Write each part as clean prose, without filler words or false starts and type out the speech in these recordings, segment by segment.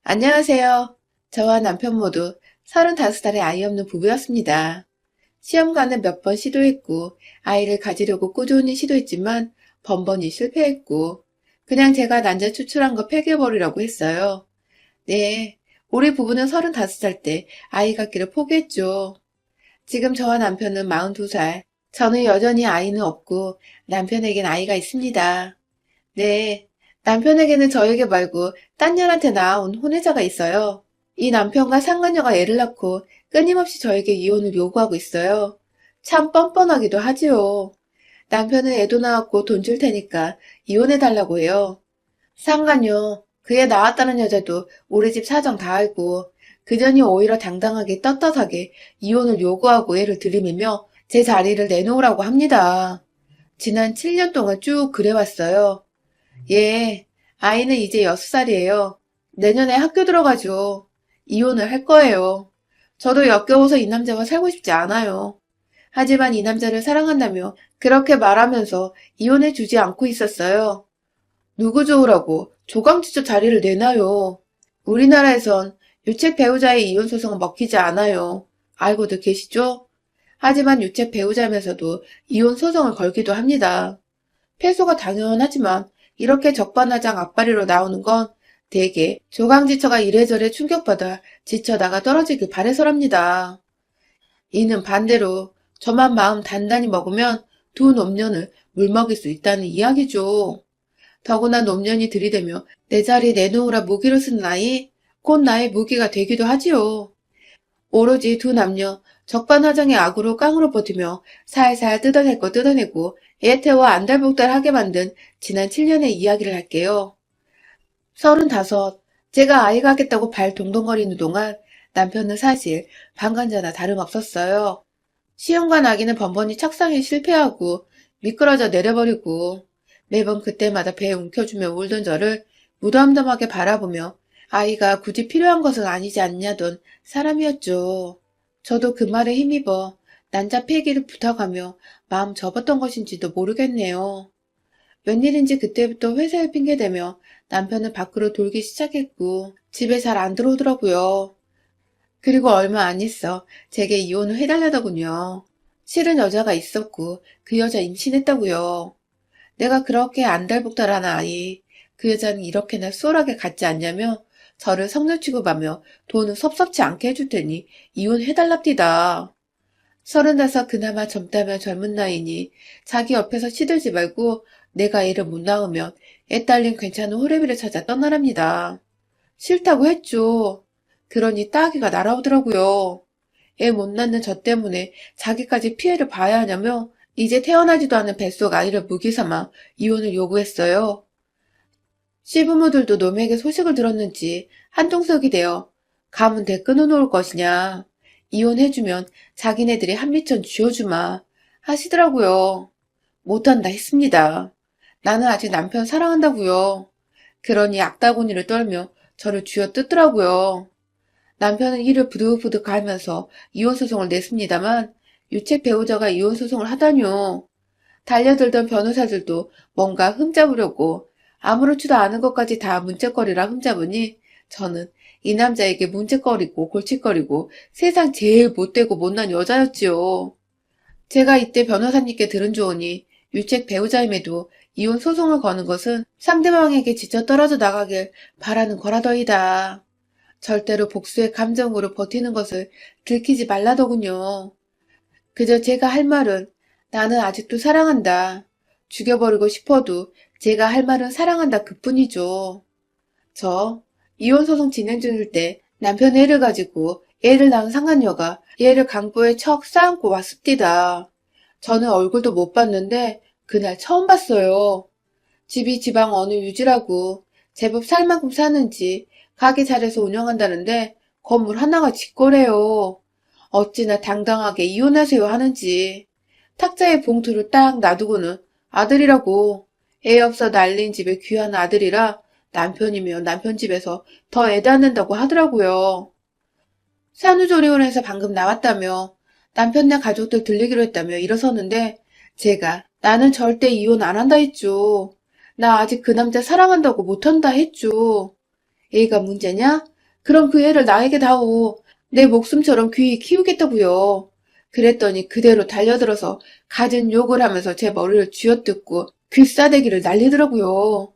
안녕하세요. 저와 남편 모두 35살의 아이 없는 부부였습니다. 시험관은 몇 번 시도했고, 아이를 가지려고 꾸준히 시도했지만 번번이 실패했고, 그냥 제가 난자 추출한 거 폐기해버리라고 했어요. 네, 우리 부부는 35살 때 아이 갖기를 포기했죠. 지금 저와 남편은 42살, 저는 여전히 아이는 없고 남편에겐 아이가 있습니다. 네, 남편에게는 저에게 말고 딴 년한테 낳아온 혼외자가 있어요. 이 남편과 상간녀가 애를 낳고 끊임없이 저에게 이혼을 요구하고 있어요. 참 뻔뻔하기도 하지요. 남편은 애도 낳았고 돈 줄 테니까 이혼해달라고 해요. 상간녀, 그 애 낳았다는 여자도 우리 집 사정 다 알고 그년이 오히려 당당하게 떳떳하게 이혼을 요구하고 애를 들이밀며 제 자리를 내놓으라고 합니다. 지난 7년 동안 쭉 그래왔어요. 예, 아이는 이제 6살이에요. 내년에 학교 들어가죠. 이혼을 할 거예요. 저도 역겨워서 이 남자와 살고 싶지 않아요. 하지만 이 남자를 사랑한다며 그렇게 말하면서 이혼해 주지 않고 있었어요. 누구 좋으라고 조강지처 자리를 내놔요. 우리나라에선 유책 배우자의 이혼 소송은 먹히지 않아요. 알고도 계시죠? 하지만 유책 배우자면서도 이혼 소송을 걸기도 합니다. 패소가 당연하지만 이렇게 적반하장 앞발이로 나오는 건 대개 조강지처가 이래저래 충격받아 지쳐다가 떨어지길 바래서랍니다. 이는 반대로 저만 마음 단단히 먹으면 두 노년을 물먹일 수 있다는 이야기죠. 더구나 노년이 들이대며 내 자리 내놓으라 무기로 쓴 나이, 곧 나의 무기가 되기도 하지요. 오로지 두 남녀 적반하장의 악으로 깡으로 버티며 살살 뜯어낼 거 뜯어내고 애태워 안달복달하게 만든 지난 7년의 이야기를 할게요. 35, 제가 아이 가겠다고 발 동동거리는 동안 남편은 사실 방관자나 다름없었어요. 시험관 아기는 번번이 착상에 실패하고 미끄러져 내려버리고 매번 그때마다 배에 움켜쥐며 울던 저를 무덤덤하게 바라보며 아이가 굳이 필요한 것은 아니지 않냐던 사람이었죠. 저도 그 말에 힘입어 난자 폐기를 부탁하며 마음 접었던 것인지도 모르겠네요. 웬일인지 그때부터 회사를 핑계대며 남편은 밖으로 돌기 시작했고 집에 잘 안 들어오더라고요. 그리고 얼마 안 있어 제게 이혼을 해달라더군요. 실은 여자가 있었고 그 여자 임신했다고요. 내가 그렇게 안달복달한 아이, 그 여자는 이렇게나 수월하게 갖지 않냐며 저를 성녀 취급하며 돈은 섭섭치 않게 해줄 테니 이혼해달랍디다. 35 그나마 젊다면 젊은 나이니 자기 옆에서 시들지 말고 내가 애를 못 낳으면 애 딸린 괜찮은 호래비를 찾아 떠나랍니다. 싫다고 했죠. 그러니 따귀가 날아오더라고요. 애 못 낳는 저 때문에 자기까지 피해를 봐야 하냐며 이제 태어나지도 않은 뱃속 아이를 무기 삼아 이혼을 요구했어요. 시부모들도 놈에게 소식을 들었는지 한통속이 되어 가문 대 끊어놓을 것이냐. 이혼해주면 자기네들이 한미천 쥐어주마 하시더라고요. 못한다 했습니다. 나는 아직 남편 사랑한다고요. 그러니 악다구니를 떨며 저를 쥐어뜯더라고요. 남편은 이를 부득부득 갈면서 이혼소송을 냈습니다만 유책 배우자가 이혼소송을 하다뇨. 달려들던 변호사들도 뭔가 흠잡으려고 아무렇지도 않은 것까지 다 문책거리라 흠잡으니 저는 이 남자에게 문책거리고 골칫거리고 세상 제일 못되고 못난 여자였지요. 제가 이때 변호사님께 들은 조언이 유책 배우자임에도 이혼 소송을 거는 것은 상대방에게 지쳐 떨어져 나가길 바라는 거라더이다. 절대로 복수의 감정으로 버티는 것을 들키지 말라더군요. 그저 제가 할 말은 나는 아직도 사랑한다. 죽여버리고 싶어도 제가 할 말은 사랑한다 그뿐이죠. 저 이혼소송 진행 중일 때 남편 애를 가지고 애를 낳은 상간녀가 얘를 강보에 척 쌓고 왔습디다. 저는 얼굴도 못 봤는데 그날 처음 봤어요. 집이 지방 어느 유지라고 제법 살 만큼 사는지 가게 잘해서 운영한다는데 건물 하나가 직거래요. 어찌나 당당하게 이혼하세요 하는지. 탁자에 봉투를 딱 놔두고는 아들이라고 애 없어 날린 집에 귀한 아들이라 남편이면 남편 집에서 더 애 낳는다고 하더라고요. 산후조리원에서 방금 나왔다며 남편네 가족들 들리기로 했다며 일어섰는데 제가 나는 절대 이혼 안 한다 했죠. 나 아직 그 남자 사랑한다고 못한다 했죠. 애가 문제냐? 그럼 그 애를 나에게 다오. 내 목숨처럼 귀히 키우겠다고요. 그랬더니 그대로 달려들어서 갖은 욕을 하면서 제 머리를 쥐어뜯고 귀싸대기를 날리더라고요.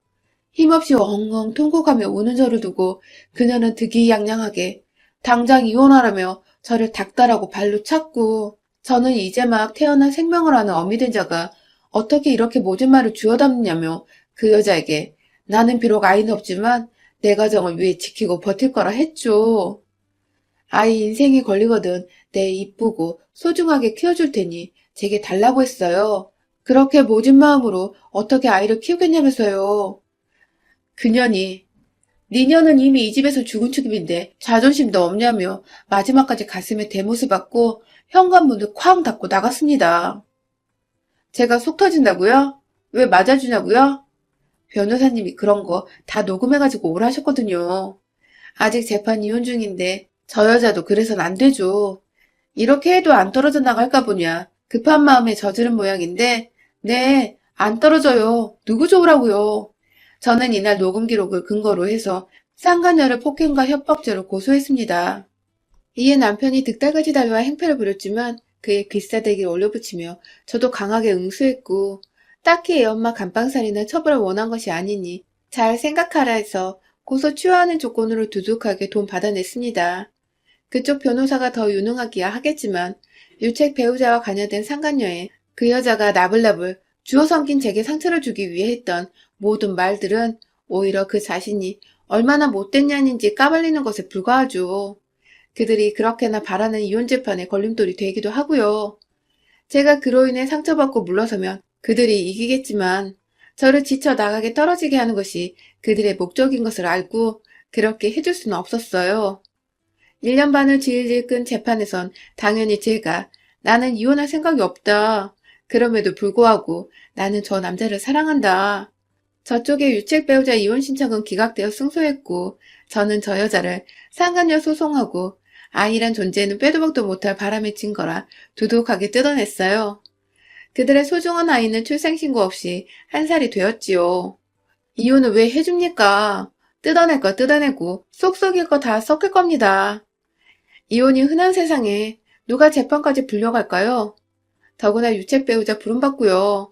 힘없이 엉엉 통곡하며 우는 저를 두고 그녀는 득이양양하게 당장 이혼하라며 저를 닥달하고 발로 찼고, 저는 이제 막 태어난 생명을 하는 어미 된 자가 어떻게 이렇게 모진 말을 주워 담느냐며 그 여자에게 나는 비록 아이는 없지만 내 가정을 위해 지키고 버틸 거라 했죠. 아이 인생이 걸리거든 내 이쁘고 소중하게 키워줄 테니 제게 달라고 했어요. 그렇게 모진 마음으로 어떻게 아이를 키우겠냐면서요. 그년이 니녀는 이미 이 집에서 죽은 축임인데 자존심도 없냐며 마지막까지 가슴에 대못을 받고 현관문을 쾅 닫고 나갔습니다. 제가 속 터진다고요? 왜 맞아주냐고요? 변호사님이 그런 거 다 녹음해가지고 오라하셨거든요. 아직 재판 이혼 중인데 저 여자도 그래선 안 되죠. 이렇게 해도 안 떨어져 나갈까 보냐. 급한 마음에 저지른 모양인데 네, 안 떨어져요. 누구 좋으라고요. 저는 이날 녹음 기록을 근거로 해서 상간녀를 폭행과 협박죄로 고소했습니다. 이에 남편이 득달같이 달려와 행패를 부렸지만 그의 귀싸대기를 올려붙이며 저도 강하게 응수했고 딱히 애 엄마 감방살이나 처벌을 원한 것이 아니니 잘 생각하라 해서 고소 취하하는 조건으로 두둑하게 돈 받아냈습니다. 그쪽 변호사가 더 유능하기야 하겠지만 유책 배우자와 관여된 상간녀에 그 여자가 나불나불 주워 삼킨 제게 상처를 주기 위해 했던 모든 말들은 오히려 그 자신이 얼마나 못된 년인지 까발리는 것에 불과하죠. 그들이 그렇게나 바라는 이혼 재판에 걸림돌이 되기도 하고요. 제가 그로 인해 상처받고 물러서면 그들이 이기겠지만 저를 지쳐 나가게 떨어지게 하는 것이 그들의 목적인 것을 알고 그렇게 해줄 수는 없었어요. 1년 반을 질질 끈 재판에선 당연히 제가 나는 이혼할 생각이 없다. 그럼에도 불구하고 나는 저 남자를 사랑한다. 저쪽의 유책 배우자 이혼 신청은 기각되어 승소했고 저는 저 여자를 상간녀 소송하고 아이란 존재는 빼도 박도 못할 바람에 친 거라 두둑하게 뜯어냈어요. 그들의 소중한 아이는 출생신고 없이 1살이 되었지요. 이혼을 왜 해줍니까? 뜯어낼 거 뜯어내고 쏙 썩일 거 다 썩을 겁니다. 이혼이 흔한 세상에 누가 재판까지 불려갈까요? 더구나 유책 배우자 부름받고요.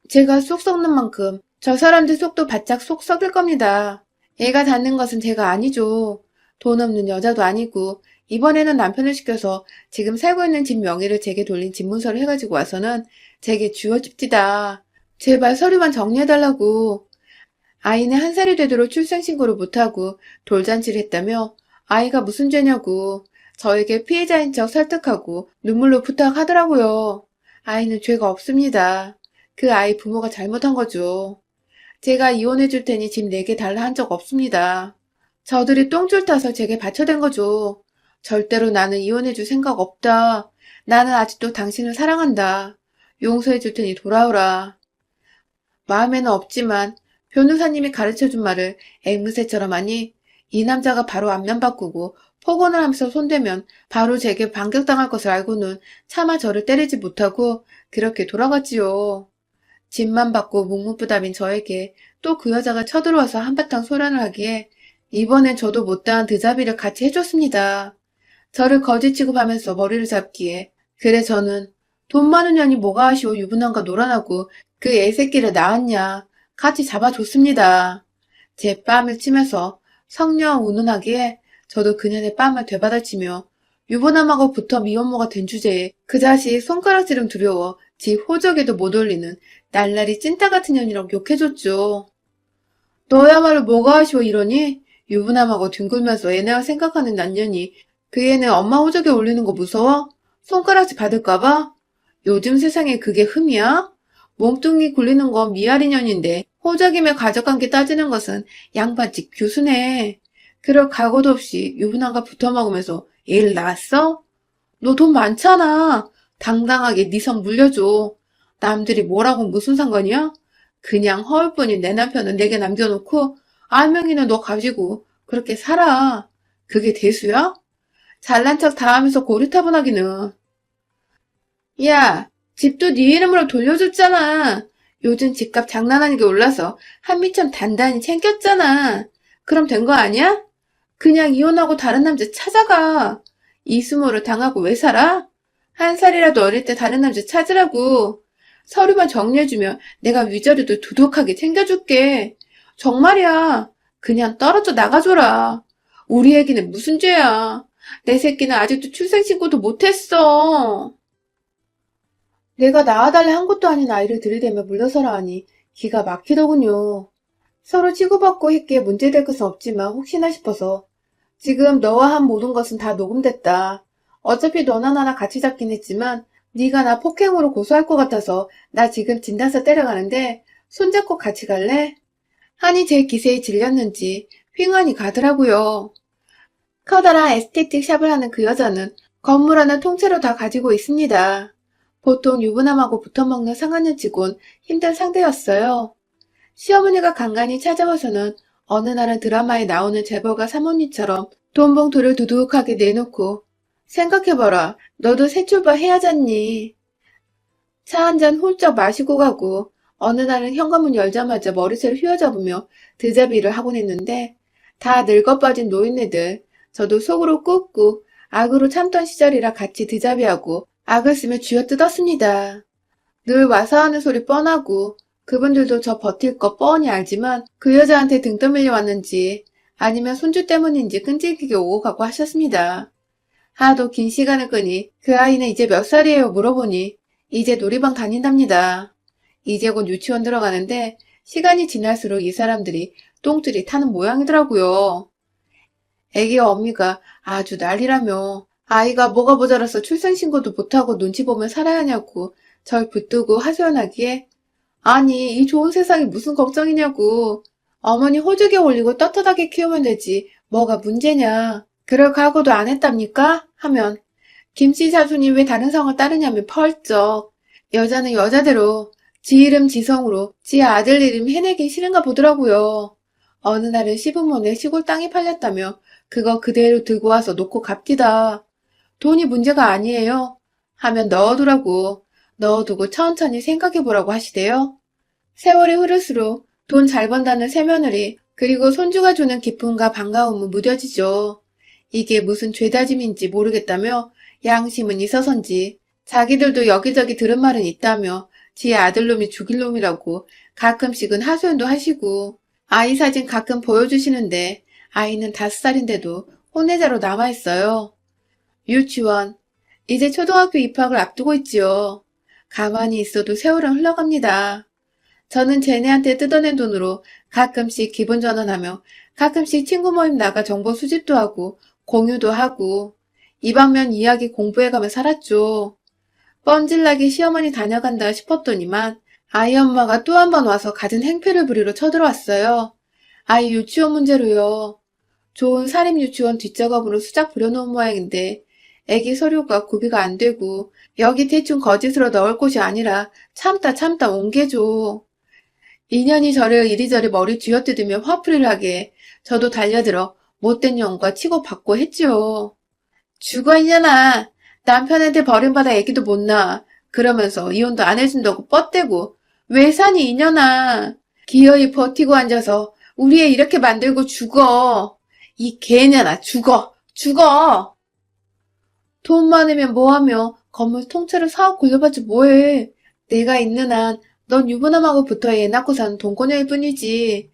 제가 쏙 썩는 만큼 저 사람들 속도 바짝 쏙 썩일 겁니다. 애가 닿는 것은 제가 아니죠. 돈 없는 여자도 아니고 이번에는 남편을 시켜서 지금 살고 있는 집 명의를 제게 돌린 집문서를 해가지고 와서는 제게 쥐어줍디다. 제발 서류만 정리해달라고. 아이는 1살이 되도록 출생신고를 못하고 돌잔치를 했다며 아이가 무슨 죄냐고 저에게 피해자인 척 설득하고 눈물로 부탁하더라고요. 아이는 죄가 없습니다. 그 아이 부모가 잘못한 거죠. 제가 이혼해줄 테니 집 4개 달라 한 적 없습니다. 저들이 똥줄 타서 제게 받쳐댄 거죠. 절대로 나는 이혼해줄 생각 없다. 나는 아직도 당신을 사랑한다. 용서해줄 테니 돌아오라. 마음에는 없지만 변호사님이 가르쳐준 말을 앵무새처럼 하니 이 남자가 바로 안면 바꾸고 폭언을 하면서 손대면 바로 제게 반격당할 것을 알고는 차마 저를 때리지 못하고 그렇게 돌아갔지요. 집만 받고 묵묵부답인 저에게 또 그 여자가 쳐들어와서 한바탕 소란을 하기에 이번엔 저도 못다한 드자비를 같이 해줬습니다. 저를 거지 취급하면서 머리를 잡기에 그래 저는 돈 많은 년이 뭐가 아쉬워 유부남과 놀아나고 그 애새끼를 낳았냐 같이 잡아줬습니다. 제 뺨을 치면서 성녀 운운하기에 저도 그년의 뺨을 되받아치며 유부남하고 붙어 미혼모가 된 주제에 그 자식 손가락질은 두려워 지 호적에도 못 올리는 날라리 찐따 같은 년이라고 욕해줬죠. 너야말로 뭐가 아쉬워 이러니? 유부남하고 뒹굴면서 얘네가 생각하는 난년이 그 애는 엄마 호적에 올리는 거 무서워? 손가락질 받을까봐? 요즘 세상에 그게 흠이야? 몸뚱이 굴리는 건 미아리 년인데 호적이며 가족관계 따지는 것은 양반집 교수네. 그럴 각오도 없이 유부남과 붙어먹으면서 애를 낳았어? 너 돈 많잖아. 당당하게 네 성 물려줘. 남들이 뭐라고 무슨 상관이야? 그냥 허울뿐인 내 남편은 내게 남겨놓고 알맹이는 너 가지고 그렇게 살아. 그게 대수야? 잘난 척 다 하면서 고리타분하기는. 야, 집도 네 이름으로 돌려줬잖아. 요즘 집값 장난 아니게 올라서 한미천 단단히 챙겼잖아. 그럼 된 거 아니야? 그냥 이혼하고 다른 남자 찾아가. 이수모를 당하고 왜 살아? 한 살이라도 어릴 때 다른 남자 찾으라고. 서류만 정리해주면 내가 위자료도 두둑하게 챙겨줄게. 정말이야. 그냥 떨어져 나가줘라. 우리 애기는 무슨 죄야. 내 새끼는 아직도 출생신고도 못했어. 내가 낳아달래 한 것도 아닌 아이를 들이대며 물러서라 하니 기가 막히더군요. 서로 치고받고 했기에 문제될 것은 없지만 혹시나 싶어서 지금 너와 한 모든 것은 다 녹음됐다. 어차피 너나 나나 같이 잡긴 했지만 네가 나 폭행으로 고소할 것 같아서 나 지금 진단서 때려가는데 손잡고 같이 갈래? 하니 제 기세에 질렸는지 휑하니 가더라고요. 커다란 에스테틱 샵을 하는 그 여자는 건물 하나 통째로 다 가지고 있습니다. 보통 유부남하고 붙어먹는 상하년치곤 힘든 상대였어요. 시어머니가 간간히 찾아와서는 어느 날은 드라마에 나오는 재벌가 사모님처럼 돈봉투를 두둑하게 내놓고 생각해봐라. 너도 새 출발 해야잖니. 차 한 잔 훌쩍 마시고 가고 어느 날은 현관문 열자마자 머리채를 휘어잡으며 드자비를 하곤 했는데 다 늙어빠진 노인네들 저도 속으로 꾹꾹 악으로 참던 시절이라 같이 드자비하고 악을 쓰며 쥐어뜯었습니다. 늘 와서 하는 소리 뻔하고 그분들도 저 버틸 거 뻔히 알지만 그 여자한테 등 떠밀려 왔는지 아니면 손주 때문인지 끈질기게 오고 가고 하셨습니다. 하도 긴 시간을 끄니 그 아이는 이제 몇 살이에요 물어보니 이제 놀이방 다닌답니다. 이제 곧 유치원 들어가는데 시간이 지날수록 이 사람들이 똥줄이 타는 모양이더라고요. 애기 어미가 아주 난리라며 아이가 뭐가 모자라서 출생신고도 못하고 눈치 보며 살아야 하냐고 절 붙들고 하소연하기에 아니 이 좋은 세상이 무슨 걱정이냐고 어머니 호적에 올리고 떳떳하게 키우면 되지 뭐가 문제냐 그럴 각오도 안 했답니까? 하면 김씨 사수님 왜 다른 성을 따르냐며 펄쩍 여자는 여자대로 지 이름 지성으로 지 아들 이름 해내긴 싫은가 보더라고요. 어느 날은 시부모네 시골 땅이 팔렸다며 그거 그대로 들고 와서 놓고 갑디다. 돈이 문제가 아니에요. 하면 넣어두라고. 넣어두고 천천히 생각해보라고 하시대요. 세월이 흐를수록 돈 잘 번다는 새며느리 그리고 손주가 주는 기쁨과 반가움은 무뎌지죠. 이게 무슨 죄다짐인지 모르겠다며 양심은 있어서인지 자기들도 여기저기 들은 말은 있다며 지 아들놈이 죽일 놈이라고 가끔씩은 하소연도 하시고 아이 사진 가끔 보여주시는데 아이는 5살인데도 혼외자로 남아있어요. 유치원, 이제 초등학교 입학을 앞두고 있지요. 가만히 있어도 세월은 흘러갑니다. 저는 쟤네한테 뜯어낸 돈으로 가끔씩 기분 전환하며 가끔씩 친구 모임 나가 정보 수집도 하고 공유도 하고 이 방면 이야기 공부해가며 살았죠. 뻔질나게 시어머니 다녀간다 싶었더니만 아이 엄마가 또 한 번 와서 갖은 행패를 부리러 쳐들어왔어요. 아이 유치원 문제로요. 좋은 사립유치원 뒷작업으로 수작 부려놓은 모양인데 애기 서류가 구비가 안 되고 여기 대충 거짓으로 넣을 곳이 아니라 참다 옮겨줘. 인연이 저를 이리저리 머리 쥐어뜯으며 화풀이를 하게 저도 달려들어 못된 년과 치고받고 했지요. 죽어 이년아. 남편한테 버림받아 애기도 못 낳아. 그러면서 이혼도 안 해준다고 뻗대고 왜 사니 이년아. 기어이 버티고 앉아서 우리 애 이렇게 만들고 죽어. 이 개년아 죽어. 돈 많으면 뭐하며 건물 통째로 사업 굴려봤지 뭐해. 내가 있는 한 넌 유부남하고 붙어 애 낳고 사는 돈꺼녀일 뿐이지.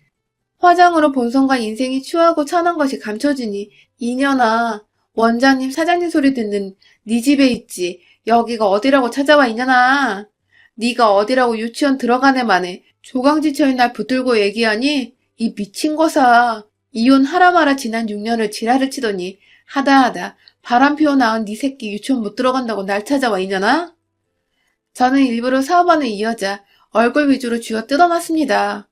화장으로 본성과 인생이 추하고 천한 것이 감춰지니 이년아. 원장님 사장님 소리 듣는 네 집에 있지. 여기가 어디라고 찾아와 이년아. 네가 어디라고 유치원 들어가네 만에 조강지처인 날 붙들고 얘기하니 이 미친 거사. 이혼하라 마라 지난 6년을 지랄을 치더니 하다 바람 피워 나온 네 새끼 유치원 못 들어간다고 날 찾아와 이년아. 저는 일부러 사업안을 이어자 얼굴 위주로 쥐어 뜯어놨습니다.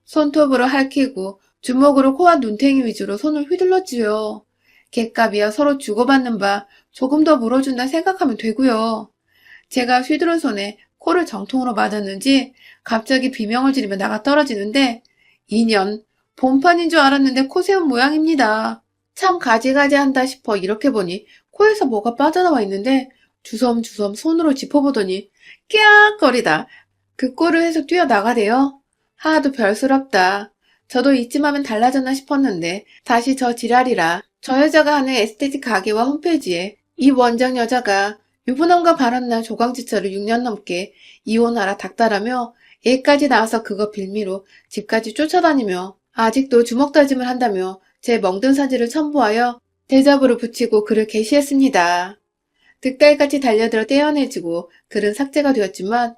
손톱으로 핥히고 주먹으로 코와 눈탱이 위주로 손을 휘둘렀지요. 객값이야 서로 주고받는 바 조금 더 물어준다 생각하면 되고요. 제가 휘두른 손에 코를 정통으로 맞았는지 갑자기 비명을 지르며 나가 떨어지는데 2년 본판인 줄 알았는데 코 세운 모양입니다. 참 가지가지한다 싶어 이렇게 보니 코에서 뭐가 빠져나와 있는데 주섬주섬 손으로 짚어보더니 깨악거리다 그 꼴을 해서 뛰어나가대요. 하도 별스럽다. 저도 이쯤 하면 달라졌나 싶었는데 다시 저 지랄이라 저 여자가 하는 에스테틱 가게와 홈페이지에 이 원장 여자가 유부남과 바람난 조강지처를 6년 넘게 이혼하라 닥달하며 애까지 나와서 그거 빌미로 집까지 쫓아다니며 아직도 주먹다짐을 한다며 제 멍든 사진을 첨부하여 대자보를 붙이고 글을 게시했습니다. 득달같이 달려들어 떼어내지고 글은 삭제가 되었지만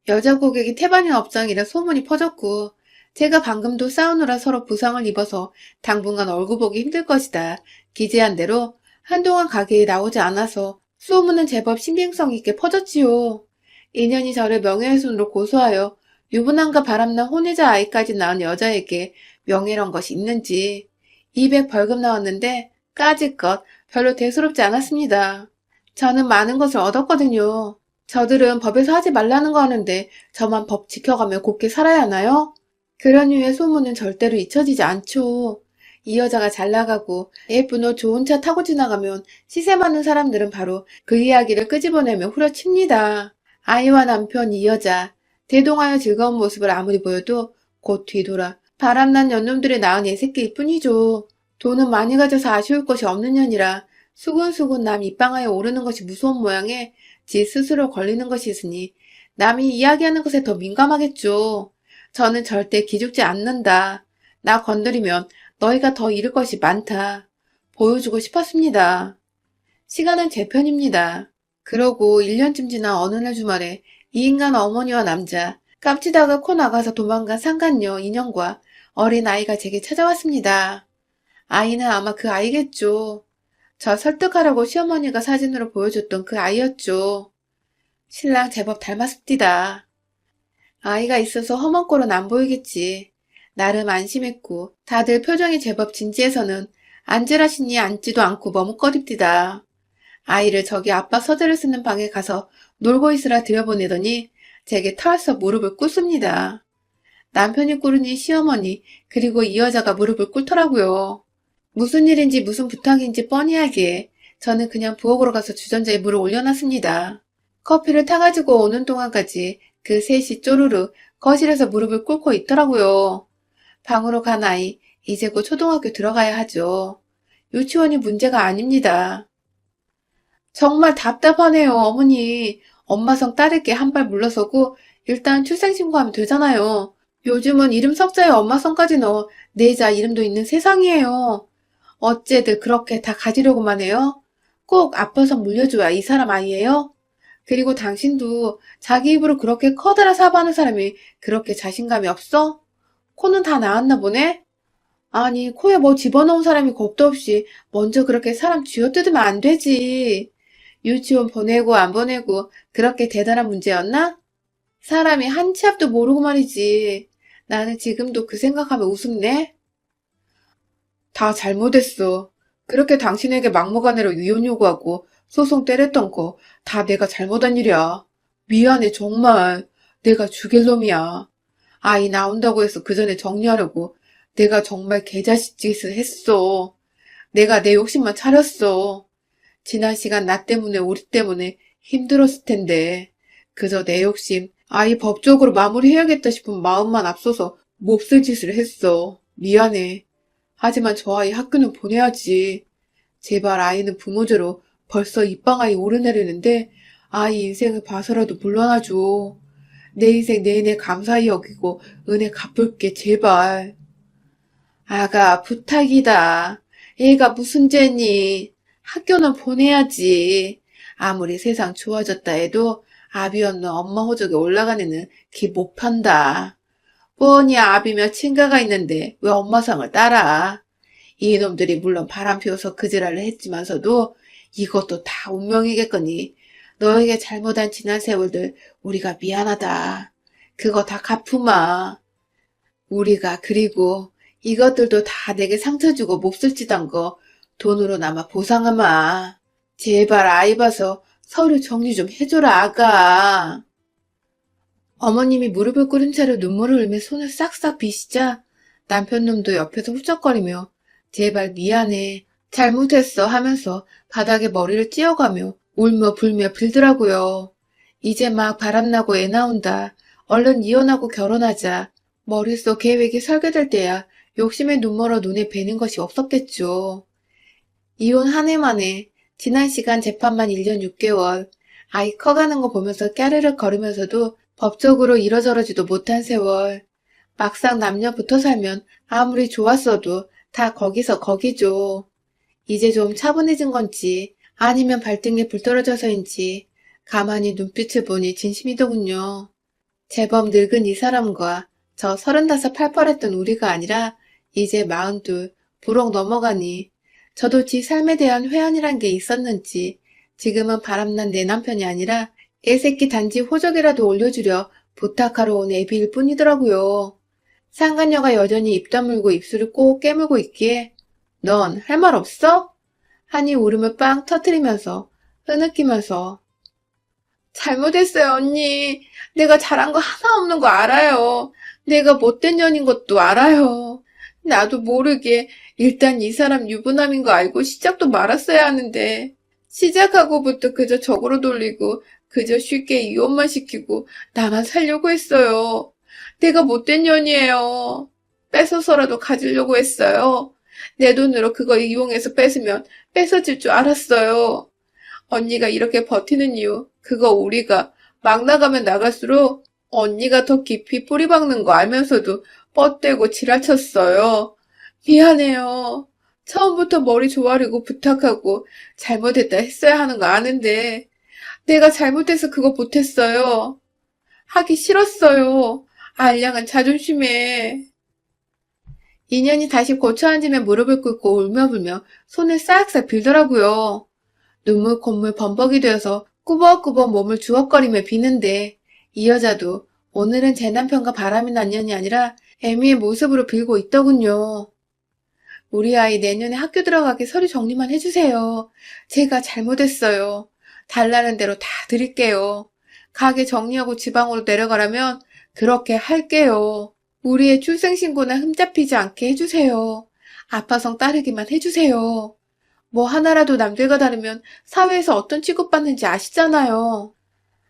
여자 고객이 태반인 업장이라 소문이 퍼졌고 제가 방금도 싸우느라 서로 부상을 입어서 당분간 얼굴 보기 힘들 것이다. 기재한 대로 한동안 가게에 나오지 않아서 소문은 제법 신빙성 있게 퍼졌지요. 인연이 저를 명예훼손으로 고소하여 유부남과 바람난 혼외자 아이까지 낳은 여자에게 명예란 것이 있는지 200 벌금 나왔는데 까짓것 별로 대수롭지 않았습니다. 저는 많은 것을 얻었거든요. 저들은 법에서 하지 말라는 거 하는데 저만 법 지켜가며 곱게 살아야 하나요? 그런 류의 소문은 절대로 잊혀지지 않죠. 이 여자가 잘 나가고 예쁜 옷 좋은 차 타고 지나가면 시세 많은 사람들은 바로 그 이야기를 끄집어내며 후려칩니다. 아이와 남편 이 여자 대동하여 즐거운 모습을 아무리 보여도 곧 뒤돌아 바람난 년놈들의 낳은 애새끼일 뿐이죠. 돈은 많이 가져서 아쉬울 것이 없는 년이라 수군수군 남 입방아에 오르는 것이 무서운 모양에 지 스스로 걸리는 것이 있으니 남이 이야기하는 것에 더 민감하겠죠. 저는 절대 기죽지 않는다. 나 건드리면 너희가 더 잃을 것이 많다. 보여주고 싶었습니다. 시간은 제 편입니다. 그러고 1년쯤 지난 어느 날 주말에 이 인간 어머니와 남자, 깜치다가 코 나가서 도망간 상간녀 인형과 어린 아이가 제게 찾아왔습니다. 아이는 아마 그 아이겠죠. 저 설득하라고 시어머니가 사진으로 보여줬던 그 아이였죠. 신랑 제법 닮았습니다. 아이가 있어서 험한 꼴은 안 보이겠지. 나름 안심했고 다들 표정이 제법 진지해서는 앉으라시니 앉지도 않고 머뭇거립디다. 아이를 저기 아빠 서재를 쓰는 방에 가서 놀고 있으라 들여보내더니 제게 털썩 무릎을 꿇습니다. 남편이 꿇으니 시어머니 그리고 이 여자가 무릎을 꿇더라고요. 무슨 일인지 무슨 부탁인지 뻔히 하기에 저는 그냥 부엌으로 가서 주전자에 물을 올려놨습니다. 커피를 타가지고 오는 동안까지 그 셋이 쪼르르 거실에서 무릎을 꿇고 있더라고요. 방으로 간 아이, 이제 곧 초등학교 들어가야 하죠. 유치원이 문제가 아닙니다. 정말 답답하네요, 어머니. 엄마 성 딸에게 한 발 물러서고 일단 출생신고하면 되잖아요. 요즘은 이름 석자에 엄마 성까지 넣어 내자 이름도 있는 세상이에요. 어째들 그렇게 다 가지려고만 해요? 꼭 아빠서 물려줘야 이 사람 아이예요? 그리고 당신도 자기 입으로 그렇게 커다란 사과하는 사람이 그렇게 자신감이 없어? 코는 다 나았나 보네? 아니, 코에 뭐 집어넣은 사람이 겁도 없이 먼저 그렇게 사람 쥐어뜯으면 안 되지. 유치원 보내고 안 보내고 그렇게 대단한 문제였나? 사람이 한 치 앞도 모르고 말이지. 나는 지금도 그 생각하면 우습네. 다 잘못했어. 그렇게 당신에게 막무가내로 이혼 요구하고 소송 때렸던 거 다 내가 잘못한 일이야. 미안해, 정말. 내가 죽일 놈이야. 아이 나온다고 해서 그 전에 정리하려고 내가 정말 개자식 짓을 했어. 내가 내 욕심만 차렸어. 지난 시간 나 때문에 우리 때문에 힘들었을 텐데 그저 내 욕심 아이 법적으로 마무리해야겠다 싶은 마음만 앞서서 몹쓸 짓을 했어. 미안해. 하지만 저 아이 학교는 보내야지. 제발 아이는 부모제로 벌써 입방아이 오르내리는데 아이 인생을 봐서라도 물러나줘. 내 인생 내내 감사히 여기고 은혜 갚을게 제발. 아가 부탁이다. 얘가 무슨 죄니? 학교는 보내야지. 아무리 세상 좋아졌다 해도 아비 없는 엄마 호적에 올라간 애는 기 못 판다. 뻔히 아비며 친가가 있는데 왜 엄마 상을 따라? 이놈들이 물론 바람 피워서 그 지랄을 했지만서도 이것도 다 운명이겠거니. 너에게 잘못한 지난 세월들 우리가 미안하다. 그거 다 갚으마. 우리가 그리고 이것들도 다 내게 상처 주고 몹쓸 짓 한 거 돈으로나마 보상하마. 제발 아이 봐서 서류 정리 좀 해줘라 아가. 어머님이 무릎을 꿇은 채로 눈물을 흘며 손을 싹싹 비시자 남편 놈도 옆에서 훌쩍거리며 제발 미안해. 잘못했어 하면서 바닥에 머리를 찧어가며 울며 불며 빌더라고요. 이제 막 바람나고 애 나온다. 얼른 이혼하고 결혼하자. 머릿속 계획이 설계될 때야 욕심에 눈멀어 눈에 뵈는 것이 없었겠죠. 이혼 한 해 만에 지난 시간 재판만 1년 6개월, 아이 커가는 거 보면서 까르륵 거리면서도 법적으로 이러저러지도 못한 세월, 막상 남녀 붙어 살면 아무리 좋았어도 다 거기서 거기죠. 이제 좀 차분해진 건지 아니면 발등에 불 떨어져서인지 가만히 눈빛을 보니 진심이더군요. 제법 늙은 이 사람과 저 35 팔팔했던 우리가 아니라 이제 42 부록 넘어가니 저도 지 삶에 대한 회한이란 게 있었는지 지금은 바람난 내 남편이 아니라 애새끼 단지 호적이라도 올려주려 부탁하러 온 애비일 뿐이더라고요. 상간녀가 여전히 입 다물고 입술을 꼭 깨물고 있기에 넌 할 말 없어? 하니 울음을 빵 터뜨리면서 흐느끼면서 잘못했어요, 언니. 내가 잘한 거 하나 없는 거 알아요. 내가 못된 년인 것도 알아요. 나도 모르게 일단 이 사람 유부남인 거 알고 시작도 말았어야 하는데 시작하고부터 그저 적으로 돌리고 그저 쉽게 이혼만 시키고 나만 살려고 했어요. 내가 못된 년이에요. 뺏어서라도 가지려고 했어요. 내 돈으로 그거 이용해서 뺏으면 뺏어질 줄 알았어요. 언니가 이렇게 버티는 이유, 그거 우리가 막 나가면 나갈수록 언니가 더 깊이 뿌리 박는 거 알면서도 뻗대고 지랄쳤어요. 미안해요. 처음부터 머리 조아리고 부탁하고 잘못했다 했어야 하는 거 아는데 내가 잘못해서 그거 못했어요. 하기 싫었어요. 알량한 자존심에. 인연이 다시 고쳐 앉으며 무릎을 꿇고 울며불며 손을 싹싹 빌더라고요. 눈물 콧물 범벅이 되어서 꾸벅꾸벅 몸을 주걱거리며 비는데 이 여자도 오늘은 제 남편과 바람이 난 년이 아니라 애미의 모습으로 빌고 있더군요. 우리 아이 내년에 학교 들어가게 서류 정리만 해주세요. 제가 잘못했어요. 달라는 대로 다 드릴게요. 가게 정리하고 지방으로 내려가라면 그렇게 할게요. 우리의 출생신고나 흠잡히지 않게 해주세요. 아빠성 따르기만 해주세요. 뭐 하나라도 남들과 다르면 사회에서 어떤 취급받는지 아시잖아요.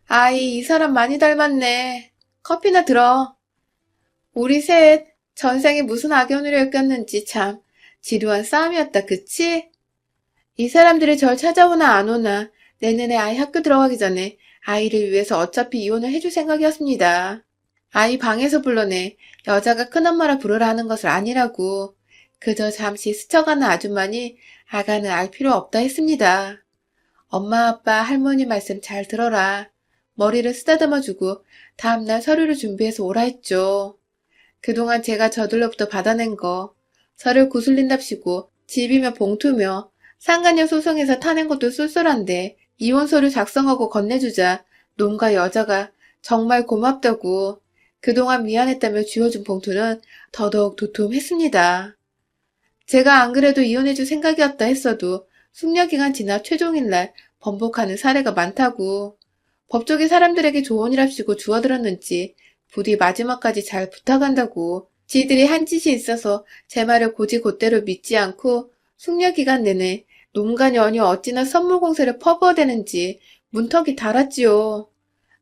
아이, 이 사람 많이 닮았네. 커피나 들어. 우리 셋 전생에 무슨 악연으로 엮였는지 참 지루한 싸움이었다, 그치? 이 사람들이 절 찾아오나 안 오나 내년에 아이 학교 들어가기 전에 아이를 위해서 어차피 이혼을 해줄 생각이었습니다. 아이 방에서 불러내 여자가 큰엄마라 부르라 하는 것을 아니라고 그저 잠시 스쳐가는 아줌마니 아가는 알 필요 없다 했습니다. 엄마 아빠 할머니 말씀 잘 들어라. 머리를 쓰다듬어주고 다음날 서류를 준비해서 오라 했죠. 그동안 제가 저들로부터 받아낸 거 저를 구슬린답시고 집이며 봉투며 상간녀 소송에서 타낸 것도 쏠쏠한데 이혼 서류 작성하고 건네주자 놈과 여자가 정말 고맙다고 그동안 미안했다며 쥐어준 봉투는 더더욱 두툼했습니다. 제가 안 그래도 이혼해줄 생각이었다 했어도 숙려기간 지나 최종일날 번복하는 사례가 많다고 법조계 사람들에게 조언이랍시고 주워들었는지 부디 마지막까지 잘 부탁한다고 지들이 한 짓이 있어서 제 말을 곧이곧대로 믿지 않고 숙려기간 내내 놈과 년이 어찌나 선물공세를 퍼부어대는지 문턱이 달았지요.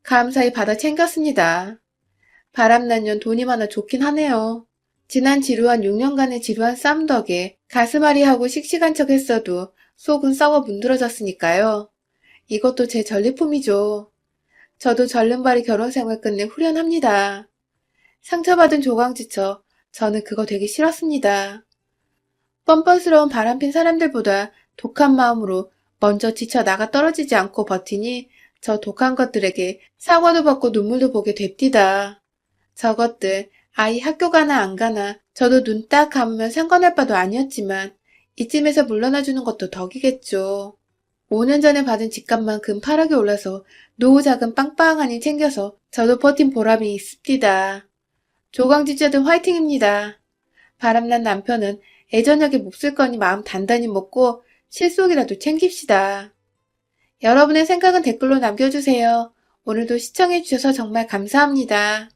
감사히 받아 챙겼습니다. 바람난 년 돈이 많아 좋긴 하네요. 지난 지루한 6년간의 지루한 싸움 덕에 가슴앓이하고 씩씩한 척 했어도 속은 썩어 문드러졌으니까요. 이것도 제 전리품이죠. 저도 절름발이 결혼생활 끝내 후련합니다. 상처받은 조강지처 저는 그거 되게 싫었습니다. 뻔뻔스러운 바람핀 사람들보다 독한 마음으로 먼저 지쳐 나가 떨어지지 않고 버티니 저 독한 것들에게 사과도 받고 눈물도 보게 됩디다. 저것들 아이 학교 가나 안 가나 저도 눈 딱 감으면 상관할 바도 아니었지만 이쯤에서 물러나주는 것도 덕이겠죠. 5년 전에 받은 집값만큼 파랗게 올라서 노후 자금 빵빵하니 챙겨서 저도 버틴 보람이 있습니다. 조강지자들 화이팅입니다. 바람난 남편은 애저녁에 몹쓸 거니 마음 단단히 먹고 실속이라도 챙깁시다. 여러분의 생각은 댓글로 남겨주세요. 오늘도 시청해주셔서 정말 감사합니다.